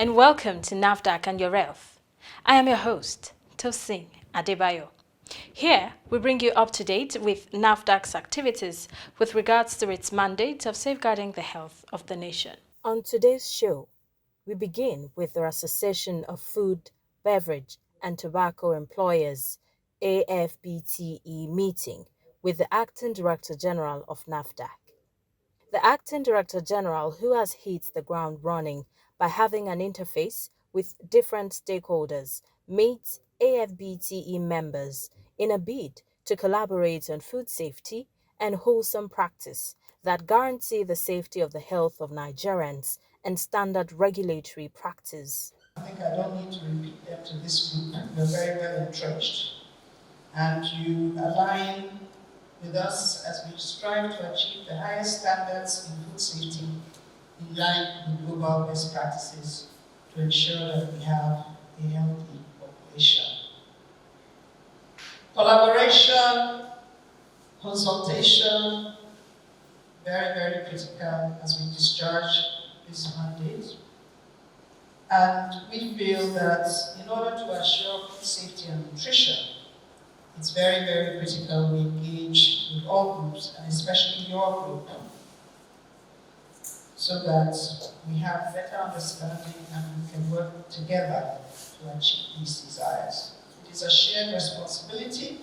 and welcome to NAFDAC and Your Health. I am your host, Tosin Adebayo. Here, we bring you up to date with NAFDAC's activities with regards to its mandate of safeguarding the health of the nation. On today's show, we begin with the Association of Food, Beverage and Tobacco Employers AFBTE meeting with the Acting Director General of NAFDAC. The Acting Director General, who has hit the ground running by having an interface with different stakeholders, meets AFBTE members in a bid to collaborate on food safety and wholesome practice that guarantee the safety of the health of Nigerians and standard regulatory practice. I think I don't need to repeat them to this group. You're very well entrenched, and you align with us as we strive to achieve the highest standards in food safety in line with global best practices to ensure that we have a healthy population. Collaboration, consultation, very, very critical as we discharge this mandate. And we feel that in order to assure food safety and nutrition, it's very, very critical we engage with all groups, and especially your group, so that we have better understanding and we can work together to achieve these desires. It is a shared responsibility,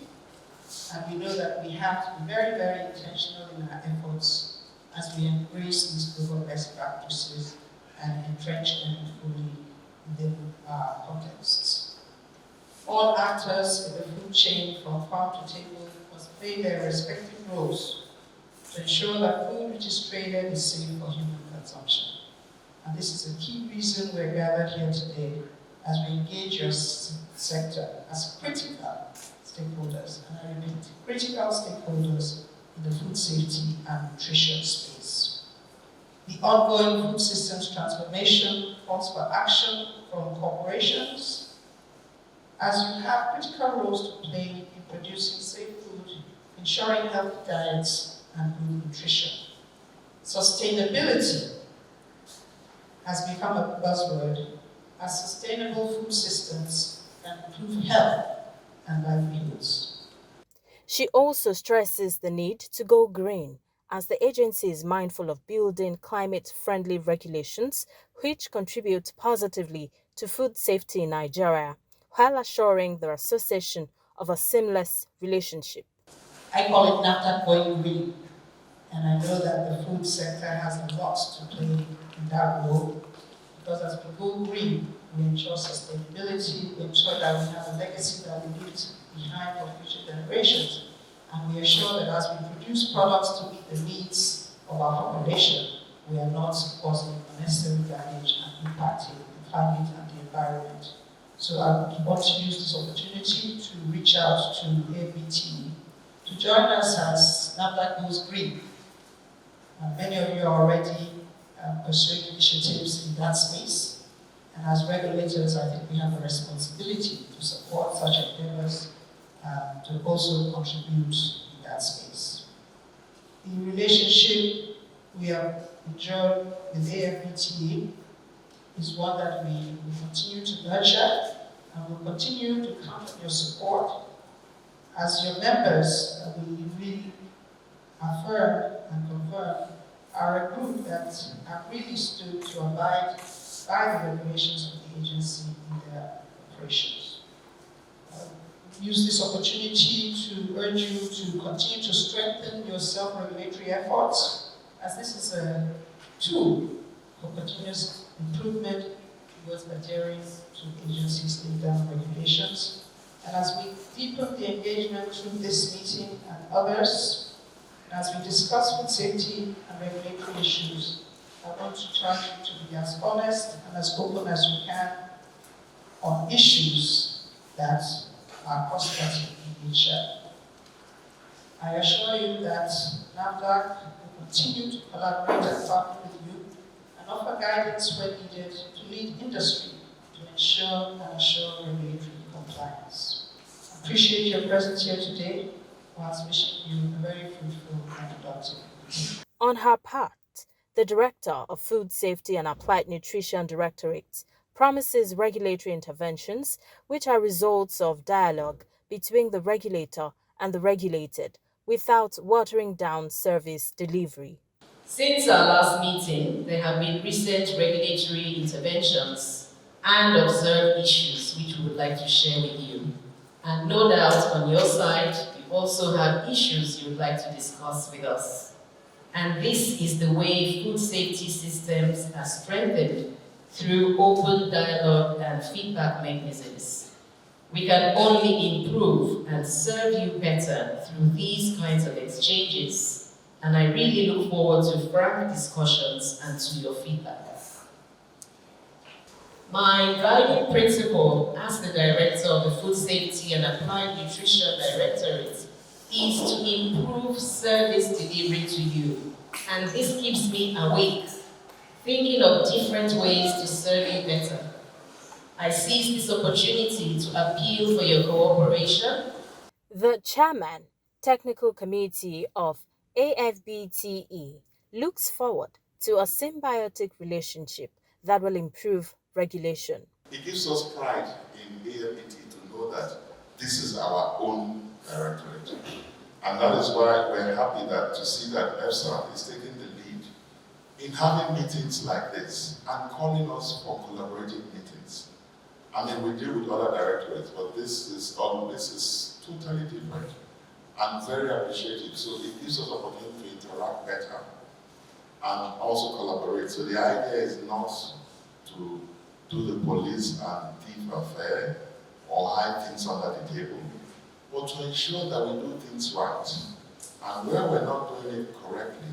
and we know that we have to be very, very intentional in our efforts as we embrace these global best practices and entrench them fully within our contexts. All actors in the food chain from farm to table must play their respective roles to ensure that food which is traded is safe for human consumption. And this is a key reason we're gathered here today as we engage your sector as critical stakeholders, and I repeat, critical stakeholders in the food safety and nutrition space. The ongoing food systems transformation calls for action from corporations, as you have critical roles to play in producing safe food, ensuring healthy diets and good nutrition. Sustainability has become a buzzword, as sustainable food systems can improve health and livelihoods. She also stresses the need to go green, as the agency is mindful of building climate-friendly regulations which contribute positively to food safety in Nigeria, while assuring the association of a seamless relationship. I call it NAFDAC going green, and I know that the food sector has a lot to play in that role, because as we go green, we ensure sustainability, we ensure that we have a legacy that we leave behind for future generations, and we assure that as we produce products to meet the needs of our population, we are not causing unnecessary damage and impacting the climate and the environment. So I want to use this opportunity to reach out to ABT to join us as NAFDAC goes green. Many of you are already pursuing initiatives in that space, and as regulators, I think we have a responsibility to support such endeavors to also contribute in that space. The relationship we have enjoyed with AFBTE is one that we will continue to nurture, and will continue to count on your support. As your members, we really affirm and confirm are a group that have really stood to abide by the regulations of the agency in their operations. Use this opportunity to urge you to continue to strengthen your self-regulatory efforts, as this is a tool for continuous improvement towards adhering to agency's laid down regulations. And as we deepen the engagement through this meeting and others, and as we discuss food safety and regulatory issues, I want to charge you to be as honest and as open as you can on issues that are cost-cutting in nature. I assure you that NAFDAC will continue to collaborate and partner with you and offer guidance where needed to lead industry to ensure and assure regulatory compliance. I appreciate your presence here today, whilst wishing you a very fruitful and productive meeting. On her part, the Director of Food Safety and Applied Nutrition Directorate, promises regulatory interventions which are results of dialogue between the regulator and the regulated without watering down service delivery. Since our last meeting, there have been recent regulatory interventions and observed issues which we would like to share with you. And no doubt on your side, you also have issues you would like to discuss with us. And this is the way food safety systems are strengthened through open dialogue and feedback mechanisms. We can only improve and serve you better through these kinds of exchanges, and I really look forward to frank discussions and to your feedback. My guiding principle as the Director of the Food Safety and Applied Nutrition Directorate is to improve service delivery to you, and this keeps me awake, thinking of different ways to serve you better. I seize this opportunity to appeal for your cooperation. The Chairman, Technical Committee of AFBTE looks forward to a symbiotic relationship that will improve regulation. It gives us pride in AFBT to know that this is our own directorate. And that is why we're happy to see that EFSA is taking the lead in having meetings like this and calling us for collaborative meetings. I mean, we deal with other directorates, but this is totally different and very appreciative. So it gives us opportunity to interact better and also collaborate. So the idea is not to do the police and thief affair or hide things under the table, but to ensure that we do things right. And where we're not doing it correctly,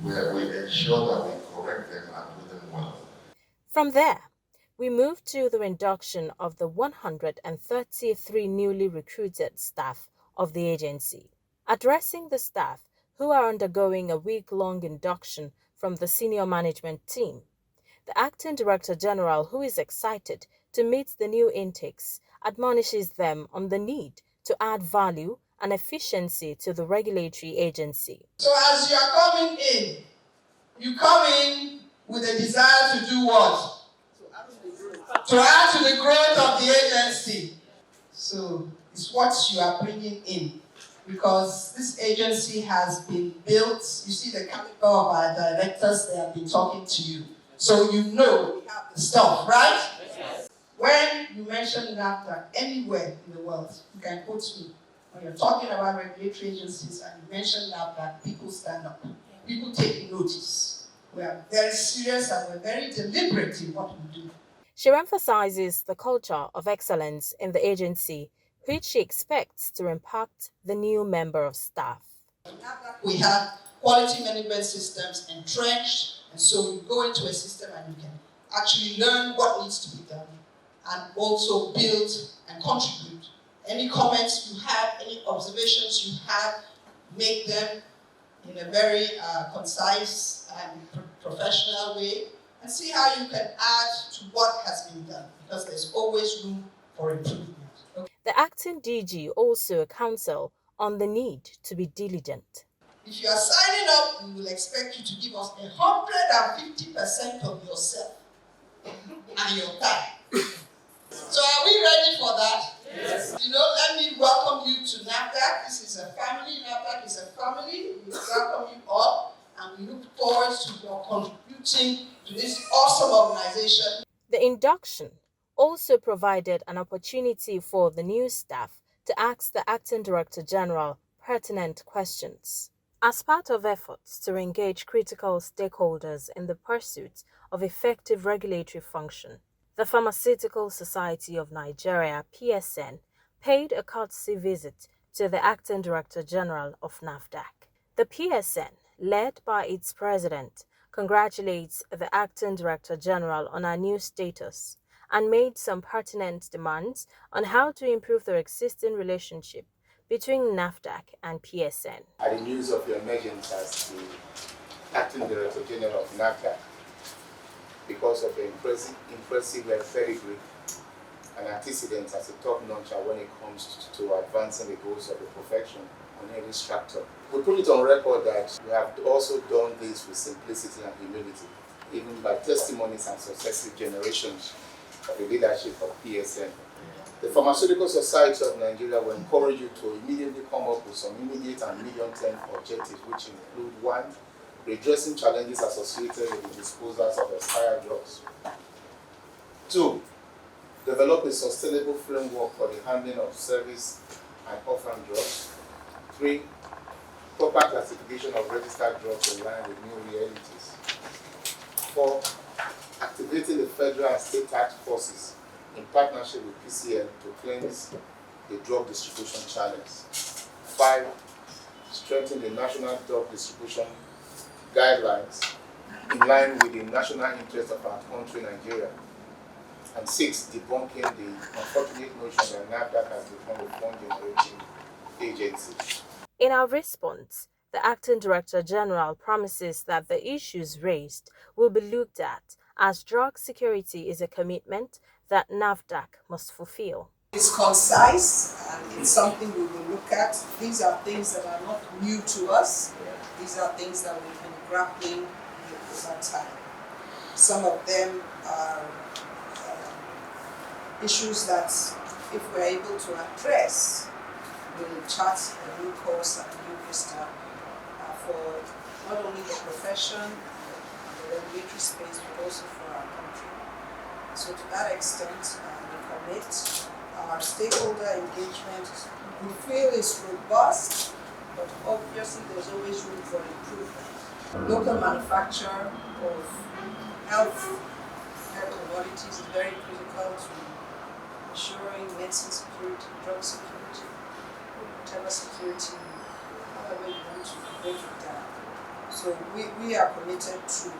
where we ensure that we correct them and do them well. From there, we move to the induction of the 133 newly recruited staff of the agency. Addressing the staff who are undergoing a week-long induction from the senior management team, the Acting Director General, who is excited to meet the new intakes, admonishes them on the need to add value and efficiency to the regulatory agency. So as you are coming in, you come in with a desire to do what? To add to the growth of the agency. So it's what you are bringing in. Because this agency has been built, you see the caliber of our directors, they have been talking to you. So you know we have the stuff, right? Yes. When you mention NAFDAC anywhere in the world, you can quote me. When you're talking about regulatory agencies and you mention NAFDAC, people stand up. People take notice. We are very serious and we're very deliberate in what we do. She emphasizes the culture of excellence in the agency, which she expects to impact the new member of staff. We have quality management systems entrenched, and so you go into a system and you can actually learn what needs to be done and also build and contribute. Any comments you have, any observations you have, make them in a very concise and professional way, and see how you can add to what has been done, because there's always room for improvement. Okay. The acting DG also counsel on the need to be diligent. If you are signing up, we will expect you to give us 150% of yourself and your time. So are we ready for that? Yes. Let me welcome you to NAFDAC. This is a family. NAFDAC is a family. We welcome you all, and we look forward to your contributing to this awesome organization. The induction also provided an opportunity for the new staff to ask the Acting Director General pertinent questions. As part of efforts to engage critical stakeholders in the pursuit of effective regulatory function, the Pharmaceutical Society of Nigeria, PSN, paid a courtesy visit to the Acting Director General of NAFDAC. The PSN, led by its president, congratulates the Acting Director General on her new status and made some pertinent demands on how to improve their existing relationship between NAFDAC and PSN. At the news of your emergence as the Acting Director General of NAFDAC, because of the impressive pedigree and antecedents as a top notcher when it comes to advancing the goals of the profession on any structure. We put it on record that we have also done this with simplicity and humility. even by testimonies and successive generations of the leadership of PSN. The Pharmaceutical Society of Nigeria will encourage you to immediately come up with some immediate and medium-term objectives, which include: 1, redressing challenges associated with the disposals of expired drugs. 2, develop a sustainable framework for the handling of service and orphan drugs. 3, proper classification of registered drugs in line with new realities. 4, activating the federal and state task forces in partnership with PCN to cleanse the drug distribution channels. 5, strengthen the national drug distribution guidelines in line with the national interest of our country, Nigeria. And 6, debunking the unfortunate notion that NAFDAC has become a fund-generating agency. In our response, the Acting Director General promises that the issues raised will be looked at, as drug security is a commitment that NAFDAC must fulfill. It's concise and it's something we will look at. These are things that are not new to us. These are things that we've been grappling with over time. Some of them are issues that, if we're able to address, will chart a new course and a new vista for not only the profession and the regulatory space, but also for our country. So to that extent, we commit. Our stakeholder engagement, we feel, is robust, but obviously there's always room for improvement. Local manufacture of health commodities is very critical to ensuring medicine security, drug security, whatever security, however you want to break it down. So we are committed to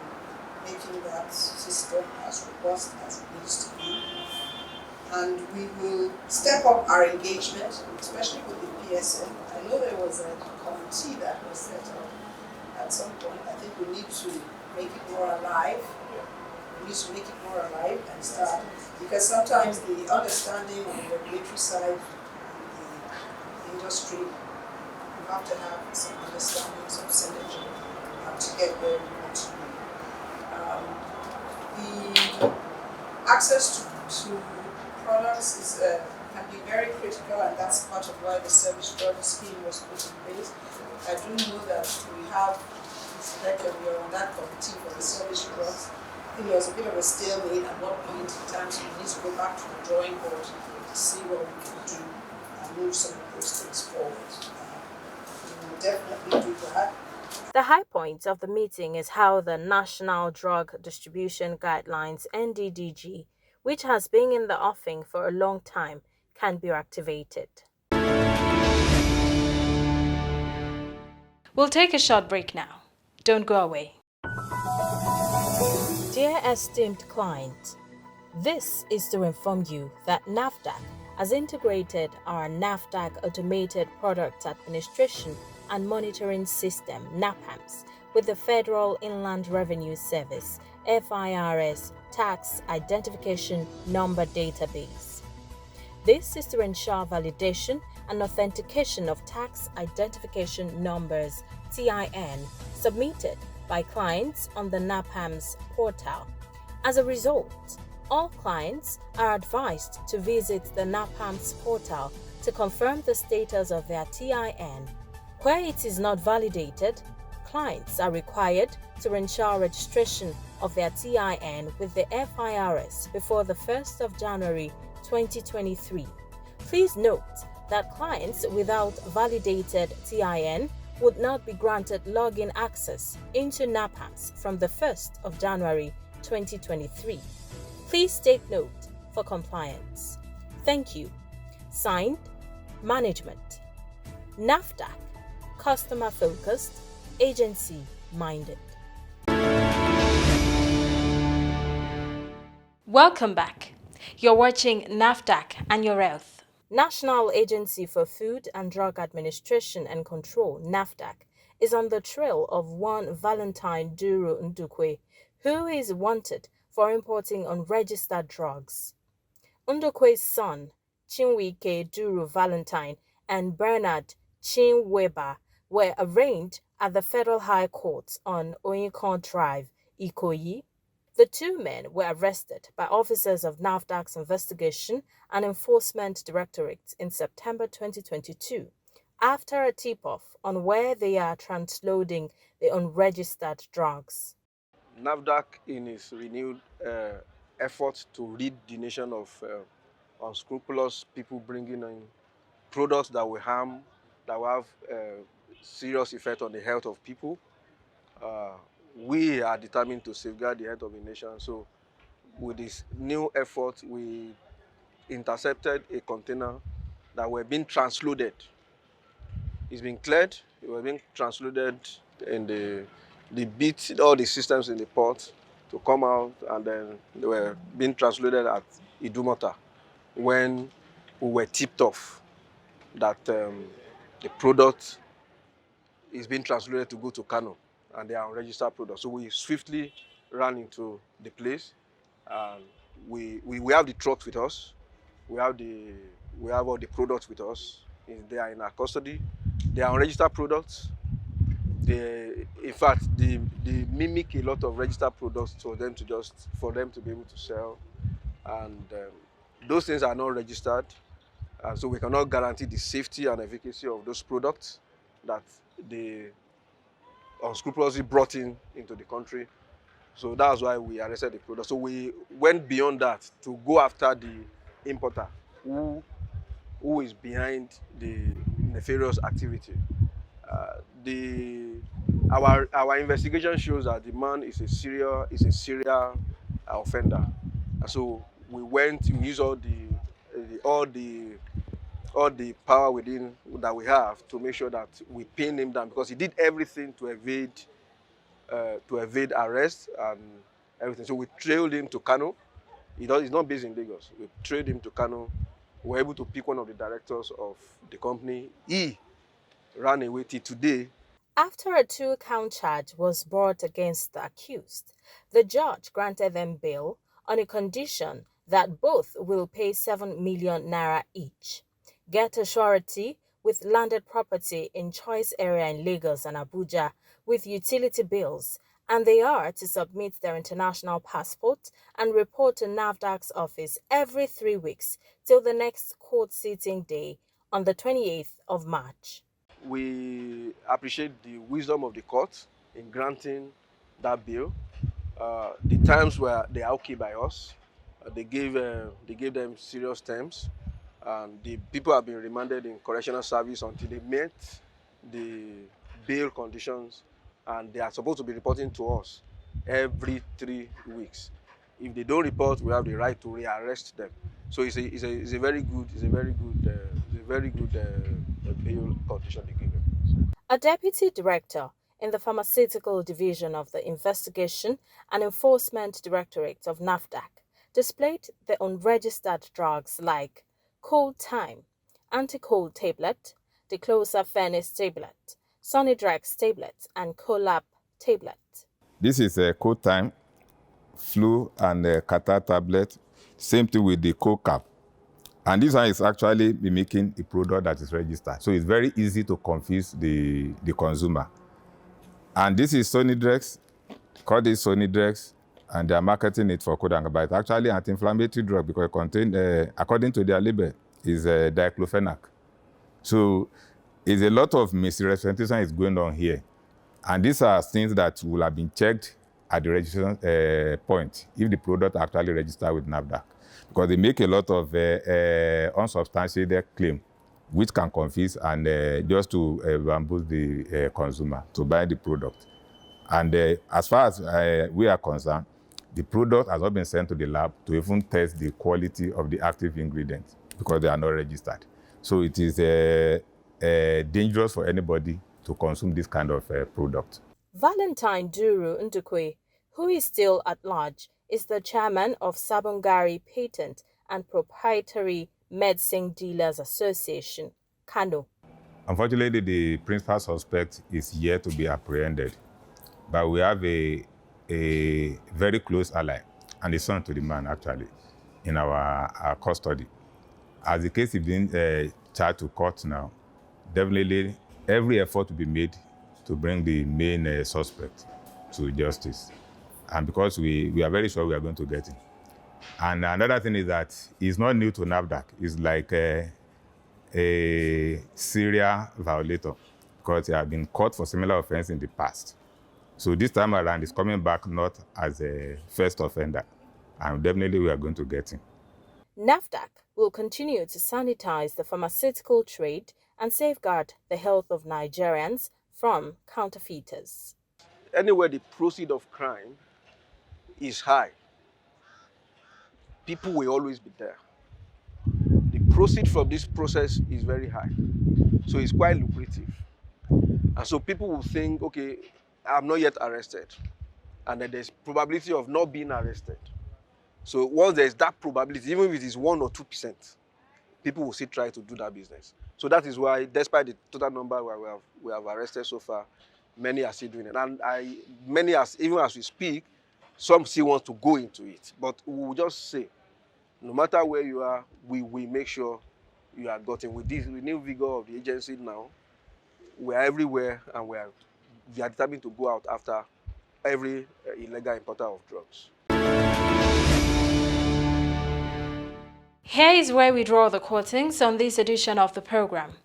making that system as robust as it needs to be. And we will step up our engagement, especially with the PSN. I know there was a committee that was set up at some point. I think we need to make it more alive. We need to make it more alive and start, because sometimes the understanding on the regulatory side and the industry, you have to have some understanding, some synergy to get where we want to be. The access to products is can be very critical, and that's part of why the service drug scheme was put in place. I do know that we have, we are on that committee for the service drugs. I think there was a bit of a stalemate at what point in time, so we need to go back to the drawing board to see what we can do and move some of those things forward. We will definitely do that. The high point of the meeting is how the National Drug Distribution Guidelines (NDDG), which has been in the offing for a long time, can be activated. We'll take a short break now. Don't go away. Dear esteemed client, this is to inform you that NAFDAC has integrated our NAFDAC Automated Product Administration and Monitoring System (NAPAMS) with the Federal Inland Revenue Service (FIRS) Tax Identification Number Database. This is to ensure validation and authentication of tax identification numbers (TIN) submitted by clients on the NAPAMS portal. As a result, all clients are advised to visit the NAPAMS portal to confirm the status of their TIN. Where it is not validated, clients are required to ensure registration of their TIN with the FIRS before the 1st of January 2023. Please note that clients without validated TIN would not be granted login access into NAPAMS from the 1st of January 2023. Please take note for compliance. Thank you. Signed, Management. NAFDAC, customer-focused, agency-minded. Welcome back. You're watching NAFDAC and Your Health. National Agency for Food and Drug Administration and Control, NAFDAC, is on the trail of one Valentine Duru Ndukwe, who is wanted for importing unregistered drugs. Ndukwe's son, Chinwike Duru Valentine, and Bernard Chinweba were arraigned at the Federal High Court on Oyinkon Drive, Ikoyi, The two men were arrested by officers of NAFDAC's Investigation and Enforcement Directorate in September 2022 after a tip-off on where they are transloading the unregistered drugs. NAFDAC, in its renewed effort to rid the nation of unscrupulous people bringing in products that will harm, that will have serious effect on the health of people, we are determined to safeguard the health of the nation. So with this new effort, we intercepted a container that were being transloaded. It's been cleared, it was being transloaded in the beat, all the systems in the port to come out, and then they were being transloaded at Idumota when we were tipped off that the product is being transloaded to go to Kano, and they are unregistered products. So we swiftly ran into the place, and we have the trucks with us. We have all the products with us. They are in our custody. They are unregistered products. In fact, they mimic a lot of registered products for them to be able to sell, and those things are not registered, and so we cannot guarantee the safety and efficacy of those products that they unscrupulously brought into the country. So that's why we arrested the product. So we went beyond that to go after the importer who is behind the nefarious activity. Our investigation shows that the man is a serial offender. And so we used all the power within that we have to make sure that we pin him down, because he did everything to evade arrest and everything. So we trailed him to Kano. He's not based in Lagos. We trailed him to Kano. We were able to pick one of the directors of the company. He ran away till today. After a 2-count charge was brought against the accused, the judge granted them bail on a condition that both will pay 7 million naira each, get a surety with landed property in choice area in Lagos and Abuja with utility bills, and they are to submit their international passport and report to NAFDAC's office every 3 weeks till the next court sitting day on the 28th of March. We appreciate the wisdom of the court in granting that bail. The terms they are okay by us. They gave them serious terms, and the people have been remanded in correctional service until they met the bail conditions, and they are supposed to be reporting to us every 3 weeks. If they don't report, we have the right to rearrest them. So it's a very good bail condition they give them. A deputy director in the Pharmaceutical Division of the Investigation and Enforcement Directorate of NAFDAC displayed the unregistered drugs like Cold Time, Anti-Cold Tablet, Diclofenac Tablet, Sonidrex Tablet, and Colap Tablet. This is a Cold Time, flu and catarrh tablet. Same thing with the cold cap. And this one is actually mimicking a product that is registered. So it's very easy to confuse the consumer. And this is Sonidrex, called this Sonidrex, and they are marketing it for cold and cough. It's actually an anti-inflammatory drug because it contains, according to their label, is diclofenac. So it's a lot of misrepresentation is going on here. And these are things that will have been checked at the registration point if the product actually registered with NAFDAC. Because they make a lot of unsubstantiated claim, which can confuse and just to bamboozle the consumer to buy the product. And as far as we are concerned, the product has not been sent to the lab to even test the quality of the active ingredients because they are not registered. So it is dangerous for anybody to consume this kind of product. Valentine Duru Ndukwe, who is still at large, is the chairman of Sabongari Patent and Proprietary Medicine Dealers Association, Kano. Unfortunately, the principal suspect is yet to be apprehended, but we have a very close ally, and the son to the man actually, in our custody. As the case is being charged to court now, definitely every effort will be made to bring the main suspect to justice. And because we are very sure we are going to get it. And another thing is that it's not new to NAFDAC. It's like a serial violator because he has been caught for similar offense in the past. So this time around, he's coming back not as a first offender. And definitely we are going to get him. NAFDAC will continue to sanitize the pharmaceutical trade and safeguard the health of Nigerians from counterfeiters. Anywhere the proceed of crime is high, people will always be there. The proceed from this process is very high, so it's quite lucrative. And so people will think, okay, I'm not yet arrested, and then there's probability of not being arrested. So once there's that probability, even if it is 1 or 2%, people will still try to do that business. So that is why, despite the total number we have arrested so far, many are still doing it. And many, even as we speak, some still want to go into it. But we will just say, no matter where you are, we will make sure you are gotten. With this new vigor of the agency now, we are everywhere, and we are determined to go out after every illegal importer of drugs. Here is where we draw the curtains on this edition of the program.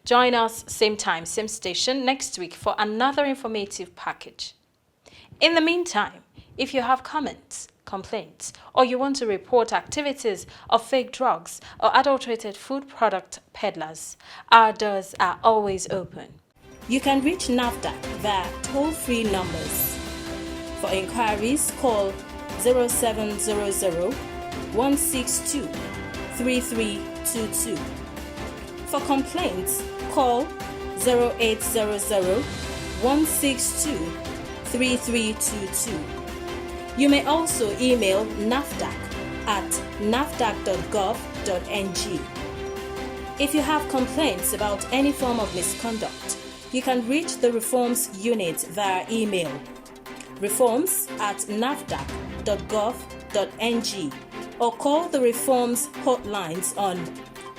Join us same time, same station next week for another informative package. In the meantime, if you have comments, complaints, or you want to report activities of fake drugs or adulterated food product peddlers, our doors are always open. You can reach NAFDAC via toll-free numbers. For inquiries, call 0700 162 3322. For complaints, call 0800 162 3322. You may also email NAFDAC at nafdac.gov.ng. If you have complaints about any form of misconduct, you can reach the Reforms Unit via email reforms@nafdac.gov.ng or call the Reforms hotlines on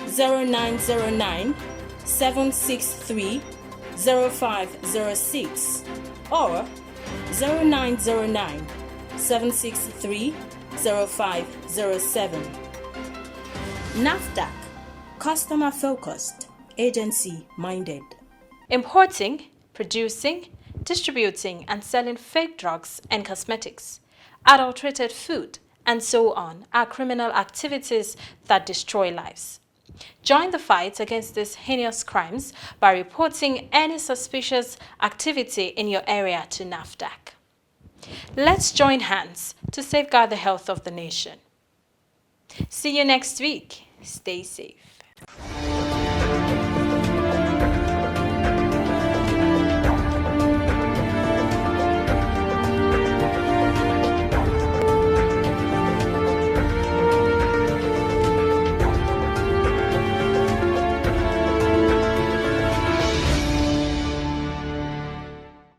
0909 763 0506 or 0909 763 0507. NAFDAC, customer focused, agency minded. Importing, producing, distributing and selling fake drugs and cosmetics, adulterated food, and so on are criminal activities that destroy lives. Join the fight against these heinous crimes by reporting any suspicious activity in your area to NAFDAC. Let's join hands to safeguard the health of the nation. See you next week. Stay safe.